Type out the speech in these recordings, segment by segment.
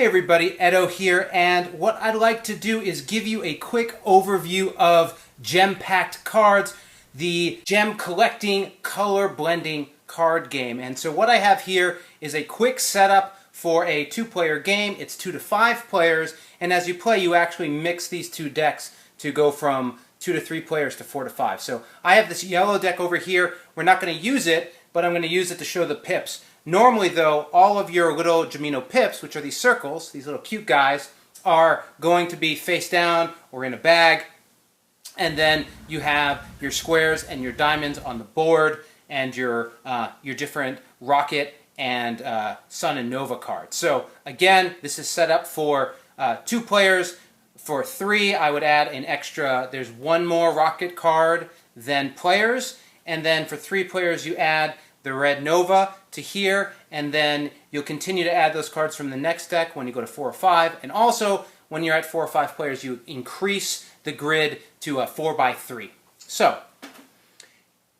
Hey everybody, Edo here, and what I'd like to do is give you a quick overview of GemPacked Cards, the gem collecting, color blending card game. And so what I have here is a quick setup for a two-player game. It's 2 to 5 players, and as you play, you actually mix these two decks to go from 2 to 3 players to 4 to 5. So I have this yellow deck over here. We're not going to use it, but I'm going to use it to show the pips. Normally, though, all of your little Gemino pips, which are these circles, these little cute guys, are going to be face down or in a bag. And then you have your squares and your diamonds on the board, and your different rocket and sun and nova cards. So again, this is set up for 2 players. For 3, I would add an extra, there's 1 more rocket card than players. And then for 3 players, you add the red nova to here, and then you'll continue to add those cards from the next deck when you go to 4 or 5. And also, when you're at 4 or 5 players, you increase the grid to a 4x3. So,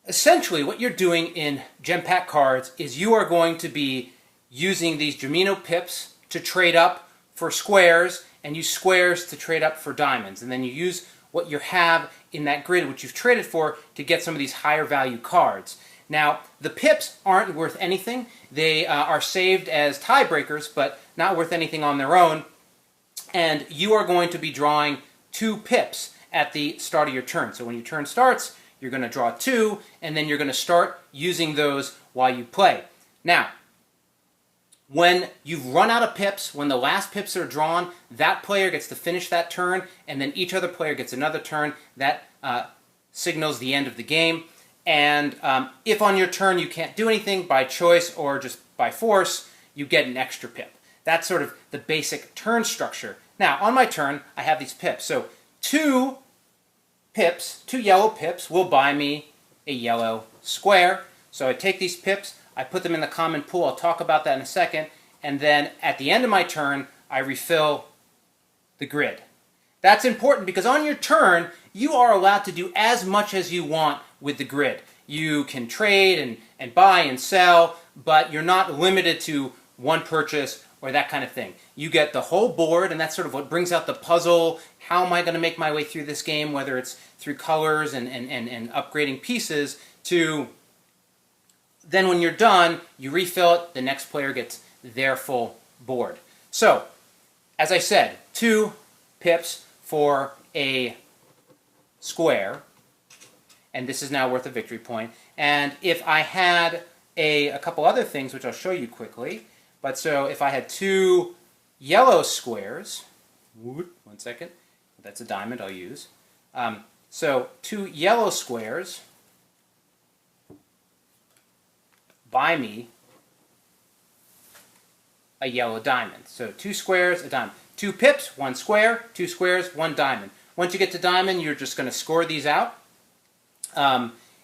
essentially, what you're doing in GemPacked Cards is you are going to be using these Gemino pips to trade up for squares, and use squares to trade up for diamonds. And then you use what you have in that grid, which you've traded for, to get some of these higher value cards. Now, the pips aren't worth anything. They are saved as tiebreakers, but not worth anything on their own. And you are going to be drawing 2 pips at the start of your turn. So when your turn starts, you're going to draw 2, and then you're going to start using those while you play. Now, when you've run out of pips, when the last pips are drawn, that player gets to finish that turn, and then each other player gets another turn. That signals the end of the game. And if on your turn you can't do anything by choice or just by force, you get an extra pip. That's sort of the basic turn structure. Now, on my turn, I have these pips. So 2 yellow pips will buy me a yellow square. So I take these pips, I put them in the common pool. I'll talk about that in a second. And then at the end of my turn, I refill the grid. That's important because on your turn, you are allowed to do as much as you want with the grid. You can trade and buy and sell, but you're not limited to one purchase or that kind of thing. You get the whole board, and that's sort of what brings out the puzzle. How am I going to make my way through this game, whether it's through colors and upgrading pieces, to then when you're done, you refill it, the next player gets their full board. So, as I said, 2 pips for a square, and this is now worth a victory point. And if I had a couple other things, which I'll show you quickly, but so if I had 2 yellow squares, 1 second, that's a diamond I'll use. So 2 yellow squares buy me a yellow diamond. So 2 squares, a diamond. 2 pips, 1 square, 2 squares, 1 diamond. Once you get to diamond, you're just going to score these out.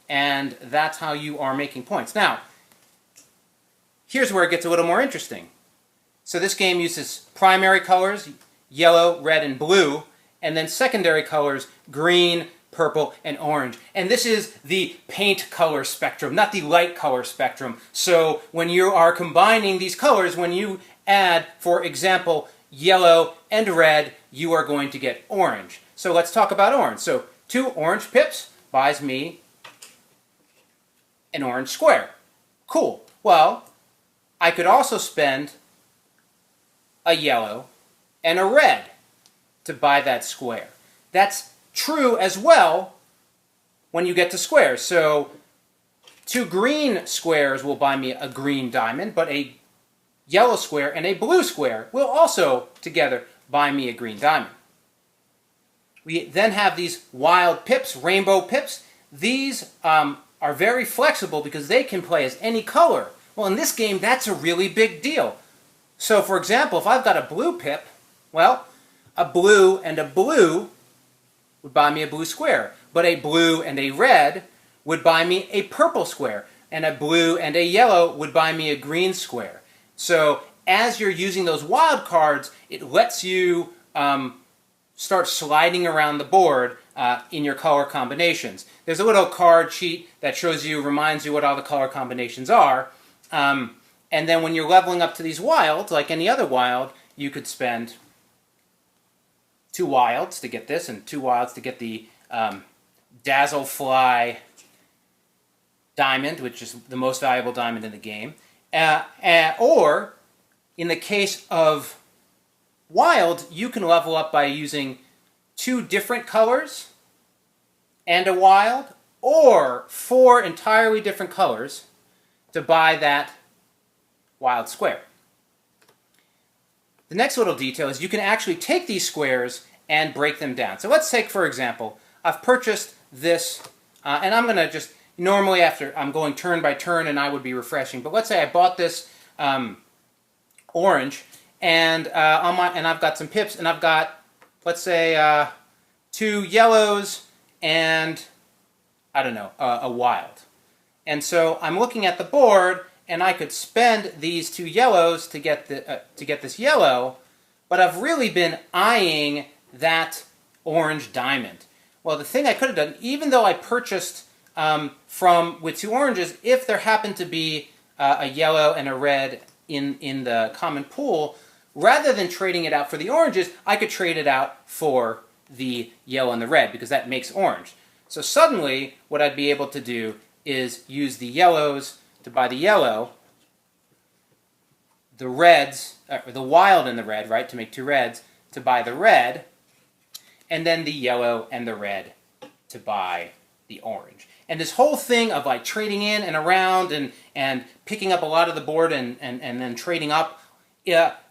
And that's how you are making points. Now, here's where it gets a little more interesting. So this game uses primary colors, yellow, red, and blue, and then secondary colors, green, purple, and orange. And this is the paint color spectrum, not the light color spectrum. So when you are combining these colors, when you add, for example, yellow and red, you are going to get orange. So let's talk about orange. So 2 orange pips buys me an orange square. Cool. Well, I could also spend a yellow and a red to buy that square. That's true as well when you get to squares. So 2 green squares will buy me a green diamond, but a yellow square and a blue square will also together buy me a green diamond. We then have these wild pips, rainbow pips. These are very flexible because they can play as any color. Well, in this game, that's a really big deal. So, for example, if I've got a blue pip, well, a blue and a blue would buy me a blue square. But a blue and a red would buy me a purple square. And a blue and a yellow would buy me a green square. So, as you're using those wild cards, it lets you start sliding around the board in your color combinations. There's a little card sheet that shows you, reminds you what all the color combinations are. And then when you're leveling up to these wilds, like any other wild, you could spend 2 wilds to get this, and 2 wilds to get the Dazzlefly diamond, which is the most valuable diamond in the game. Or, in the case of wild, you can level up by using 2 different colors and a wild, or 4 entirely different colors to buy that wild square. The next little detail is you can actually take these squares and break them down. So let's take, for example, I've purchased this, and I'm going to just, normally after I'm going turn by turn and I would be refreshing, but let's say I bought this orange, and I've got some pips, and I've got, let's say, 2 yellows and, I don't know, a wild. And so I'm looking at the board, and I could spend these 2 yellows to get this yellow, but I've really been eyeing that orange diamond. Well, the thing I could have done, even though I purchased with 2 oranges, if there happened to be a yellow and a red in the common pool, rather than trading it out for the oranges, I could trade it out for the yellow and the red, because that makes orange. So suddenly, what I'd be able to do is use the yellows to buy the yellow, the reds, or the wild and the red, right, to make 2 reds, to buy the red, and then the yellow and the red to buy the orange. And this whole thing of like trading in and around and picking up a lot of the board and then trading up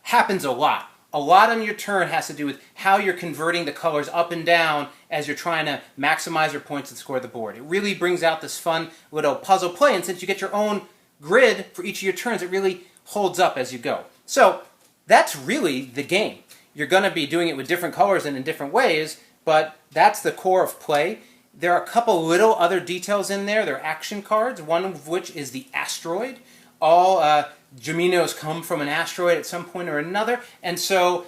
happens a lot. A lot on your turn has to do with how you're converting the colors up and down as you're trying to maximize your points and score the board. It really brings out this fun little puzzle play, and since you get your own grid for each of your turns, it really holds up as you go. So that's really the game. You're going to be doing it with different colors and in different ways, but that's the core of play. There are a couple little other details in there. There are action cards, one of which is the Asteroid. All Geminos come from an asteroid at some point or another, and so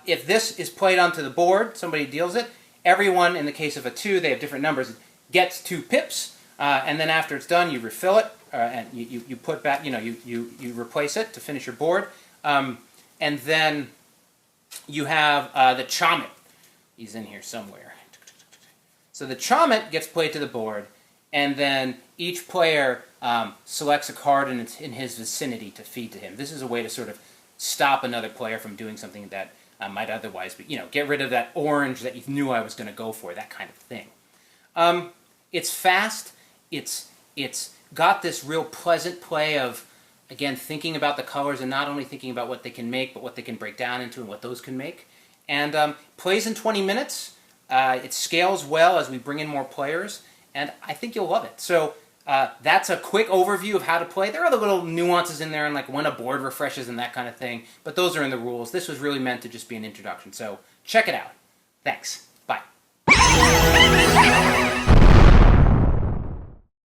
if this is played onto the board, somebody deals it, everyone, in the case of a 2, they have different numbers, gets 2 pips, and then after it's done, you refill it, and you put back, you replace it to finish your board, and then you have the Chomet. He's in here somewhere. So the Chomet gets played to the board, and then each player selects a card in his vicinity to feed to him. This is a way to sort of stop another player from doing something that might otherwise be, get rid of that orange that you knew I was going to go for, that kind of thing. It's fast. It's got this real pleasant play of, again, thinking about the colors and not only thinking about what they can make, but what they can break down into and what those can make. And plays in 20 minutes. It scales well as we bring in more players, and I think you'll love it. So that's a quick overview of how to play. There are other little nuances in there, and like when a board refreshes and that kind of thing, but those are in the rules. This was really meant to just be an introduction, so check it out. Thanks. Bye.